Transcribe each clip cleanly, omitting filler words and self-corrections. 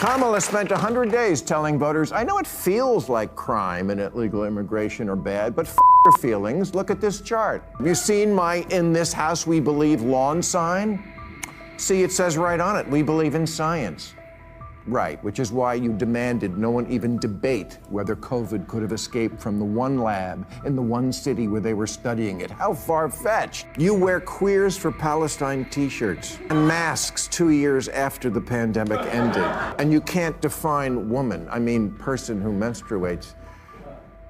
Kamala spent 100 days telling voters, I know it feels like crime and illegal immigration are bad, but your feelings. Look at this chart. Have you seen my "In this house we believe" lawn sign? See, it says right on it, we believe in science. Right, which is why you demanded no one even debate whether COVID could have escaped from the one lab in the one city where they were studying it. How far-fetched. You wear Queers for Palestine t-shirts and masks 2 years after the pandemic ended. And you can't define woman, I mean person who menstruates.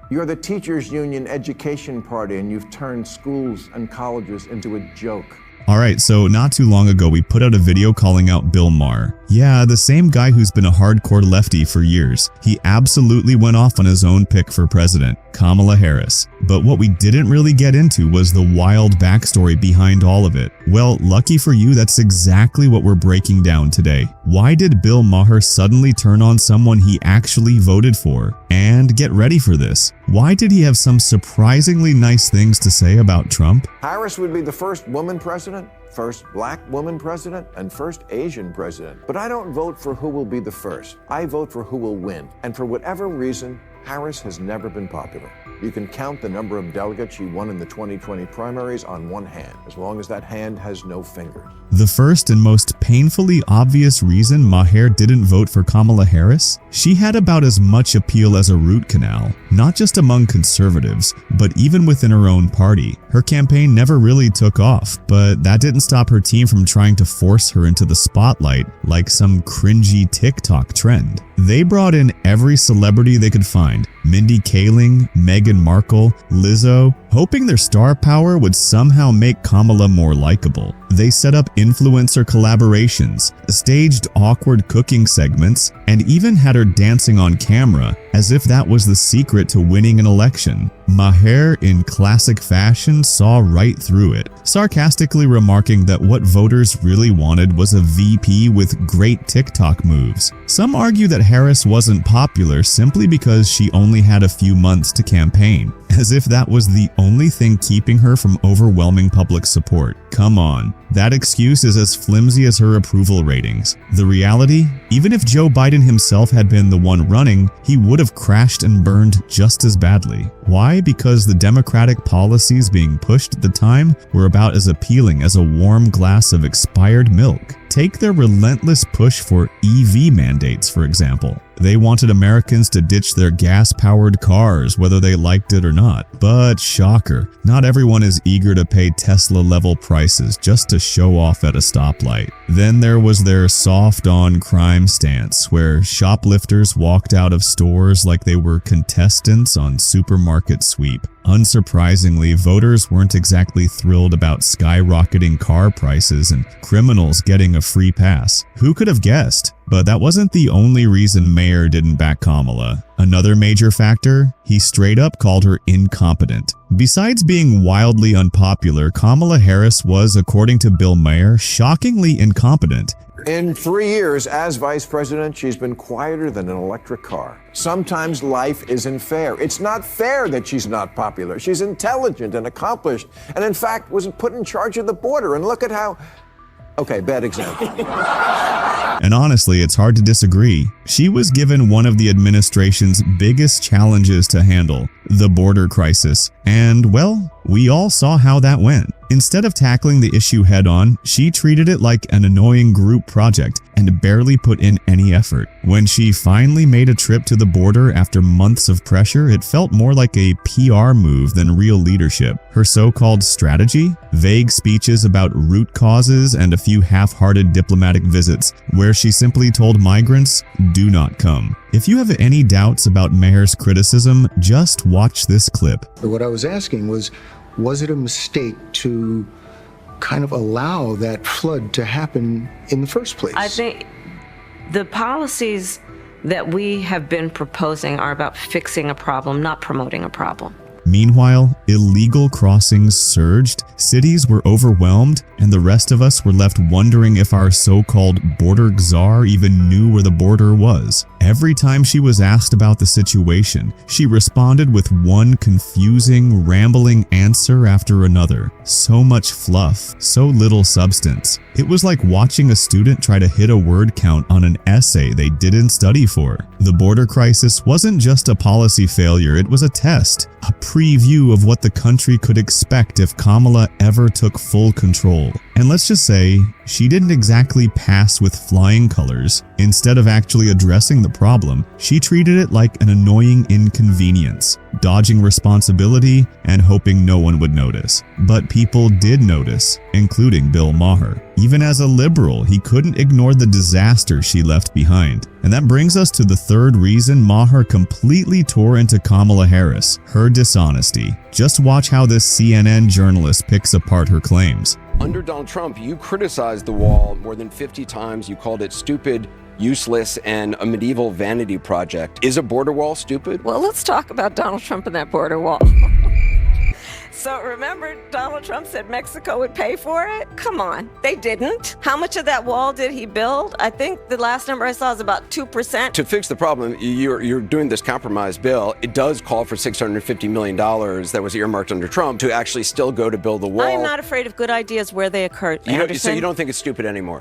You're the teachers' union education party, and you've turned schools and colleges into a joke. Alright, so not too long ago we put out a video calling out Bill Maher. Yeah, the same guy who's been a hardcore lefty for years. He absolutely went off on his own pick for president, Kamala Harris. But what we didn't really get into was the wild backstory behind all of it. Well, lucky for you, that's exactly what we're breaking down today. Why did Bill Maher suddenly turn on someone he actually voted for? And get ready for this. Why did he have some surprisingly nice things to say about Trump? Harris would be the first woman president, first black woman president, and first Asian president. But I don't vote for who will be the first. I vote for who will win. And for whatever reason, Harris has never been popular. You can count the number of delegates she won in the 2020 primaries on one hand, as long as that hand has no fingers. The first and most painfully obvious reason Maher didn't vote for Kamala Harris? She had about as much appeal as a root canal, not just among conservatives, but even within her own party. Her campaign never really took off, but that didn't stop her team from trying to force her into the spotlight like some cringy TikTok trend. They brought in every celebrity they could find, Mindy Kaling, Meghan Markle, Lizzo, hoping their star power would somehow make Kamala more likable. They set up influencer collaborations, staged awkward cooking segments, and even had her dancing on camera as if that was the secret to winning an election. Maher, in classic fashion, saw right through it, sarcastically remarking that what voters really wanted was a VP with great TikTok moves. Some argue that Harris wasn't popular simply because she only had a few months to campaign, as if that was the only thing keeping her from overwhelming public support. Come on, that excuse is as flimsy as her approval ratings. The reality? Even if Joe Biden himself had been the one running, he would have crashed and burned just as badly. Why? Because the Democratic policies being pushed at the time were about as appealing as a warm glass of expired milk. Take their relentless push for EV mandates, for example. They wanted Americans to ditch their gas-powered cars, whether they liked it or not. But shocker, not everyone is eager to pay Tesla-level prices just to show off at a stoplight. Then there was their soft-on-crime stance, where shoplifters walked out of stores like they were contestants on Supermarket Sweep. Unsurprisingly, voters weren't exactly thrilled about skyrocketing car prices and criminals getting a free pass. Who could have guessed? But that wasn't the only reason Maher didn't back Kamala. Another major factor? He straight up called her incompetent. Besides being wildly unpopular, Kamala Harris was, according to Bill Maher, shockingly incompetent. In 3 years as vice president, she's been quieter than an electric car. Sometimes life isn't fair. It's not fair that she's not popular. She's intelligent and accomplished, and in fact was put in charge of the border. And look at how... Okay, bad example. And honestly, it's hard to disagree. She was given one of the administration's biggest challenges to handle, the border crisis. And, well, we all saw how that went. Instead of tackling the issue head-on, she treated it like an annoying group project and barely put in any effort. When she finally made a trip to the border after months of pressure, it felt more like a PR move than real leadership. Her so-called strategy? Vague speeches about root causes and a few half-hearted diplomatic visits, where she simply told migrants, do not come. If you have any doubts about Maher's criticism, just watch this clip. What I was asking was it a mistake to kind of allow that flood to happen in the first place? I think the policies that we have been proposing are about fixing a problem, not promoting a problem. Meanwhile, illegal crossings surged, cities were overwhelmed, and the rest of us were left wondering if our so-called border czar even knew where the border was. Every time she was asked about the situation, she responded with one confusing, rambling answer after another. So much fluff, so little substance. It was like watching a student try to hit a word count on an essay they didn't study for. The border crisis wasn't just a policy failure, it was a test, a preview of what the country could expect if Kamala ever took full control. And let's just say, she didn't exactly pass with flying colors. Instead of actually addressing the problem, she treated it like an annoying inconvenience, dodging responsibility and hoping no one would notice. But people did notice, including Bill Maher. Even as a liberal, he couldn't ignore the disaster she left behind. And that brings us to the third reason Maher completely tore into Kamala Harris: her dishonesty. Just watch how this CNN journalist picks apart her claims. Under Donald Trump, you criticized the wall more than 50 times. You called it stupid, useless, and a medieval vanity project. Is a border wall stupid? Well, let's talk about Donald Trump and that border wall. So remember, Donald Trump said Mexico would pay for it? Come on, they didn't. How much of that wall did he build? I think the last number I saw is about 2%. To fix the problem, you're doing this compromise bill. It does call for $650 million that was earmarked under Trump to actually still go to build the wall. I am not afraid of good ideas where they occurred, So Anderson. you don't think it's stupid anymore?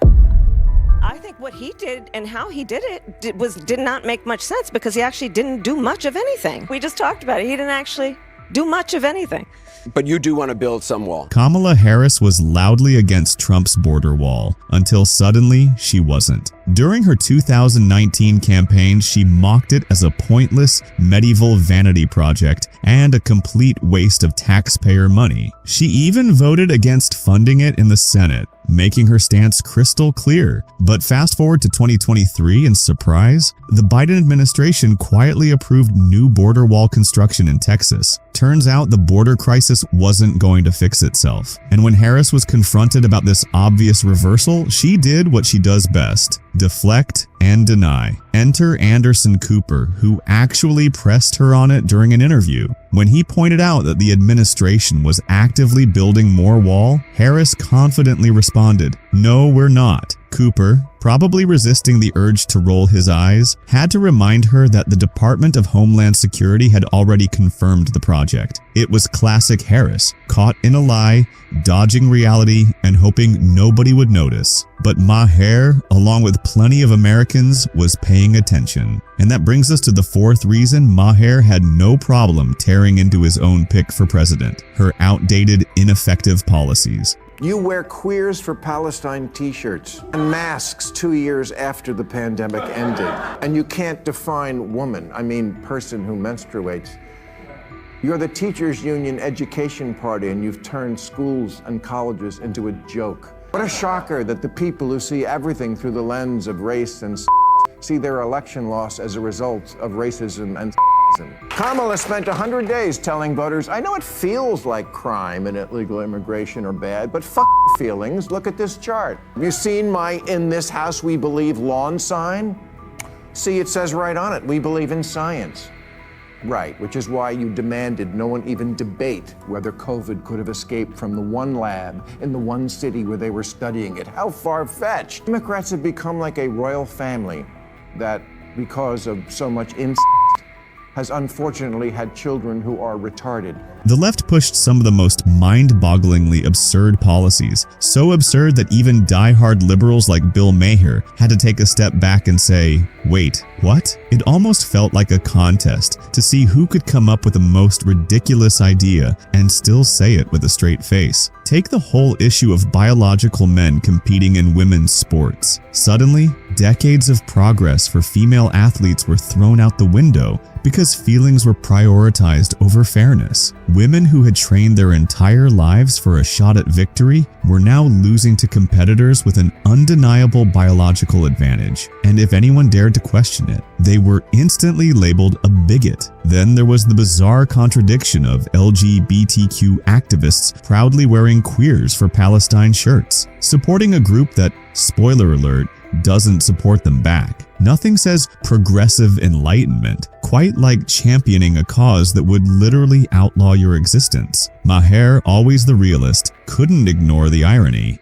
I think what he did and how he did it did not make much sense because he actually didn't do much of anything. We just talked about it. He didn't actually do much of anything. But you do want to build some wall. Kamala Harris was loudly against Trump's border wall, until suddenly she wasn't. During her 2019 campaign, she mocked it as a pointless, medieval vanity project and a complete waste of taxpayer money. She even voted against funding it in the Senate, making her stance crystal clear. But fast forward to 2023 and surprise, the Biden administration quietly approved new border wall construction in Texas. Turns out the border crisis wasn't going to fix itself. And when Harris was confronted about this obvious reversal, she did what she does best: deflect and deny. Enter Anderson Cooper, who actually pressed her on it during an interview. When he pointed out that the administration was actively building more wall, Harris confidently responded, "No, we're not." Cooper, probably resisting the urge to roll his eyes, had to remind her that the Department of Homeland Security had already confirmed the project. It was classic Harris, caught in a lie, dodging reality, and hoping nobody would notice. But Maher, along with plenty of Americans, was paying attention. And that brings us to the fourth reason Maher had no problem tearing into his own pick for president: her outdated, ineffective policies. You wear Queers for Palestine t-shirts and masks 2 years after the pandemic ended. And you can't define woman, I mean person who menstruates. You're the teachers union education party and you've turned schools and colleges into a joke. What a shocker that the people who see everything through the lens of race and see their election loss as a result of racism and Kamala spent 100 days telling voters, I know it feels like crime and illegal immigration are bad, but fuck your feelings. Look at this chart. Have you seen my "In this house we believe" lawn sign? See, it says right on it, we believe in science. Right, which is why you demanded no one even debate whether COVID could have escaped from the one lab in the one city where they were studying it. How far-fetched. Democrats have become like a royal family that, because of so much has unfortunately had children who are retarded. The left pushed some of the most mind-bogglingly absurd policies, so absurd that even die-hard liberals like Bill Maher had to take a step back and say, wait, what? It almost felt like a contest to see who could come up with the most ridiculous idea and still say it with a straight face. Take the whole issue of biological men competing in women's sports. Suddenly, decades of progress for female athletes were thrown out the window because feelings were prioritized over fairness. Women who had trained their entire lives for a shot at victory were now losing to competitors with an undeniable biological advantage. And if anyone dared to question it, they were instantly labeled a bigot. Then there was the bizarre contradiction of LGBTQ activists proudly wearing Queers for Palestine shirts, supporting a group that, spoiler alert, doesn't support them back. Nothing says progressive enlightenment quite like championing a cause that would literally outlaw your existence. Maher, always the realist, couldn't ignore the irony.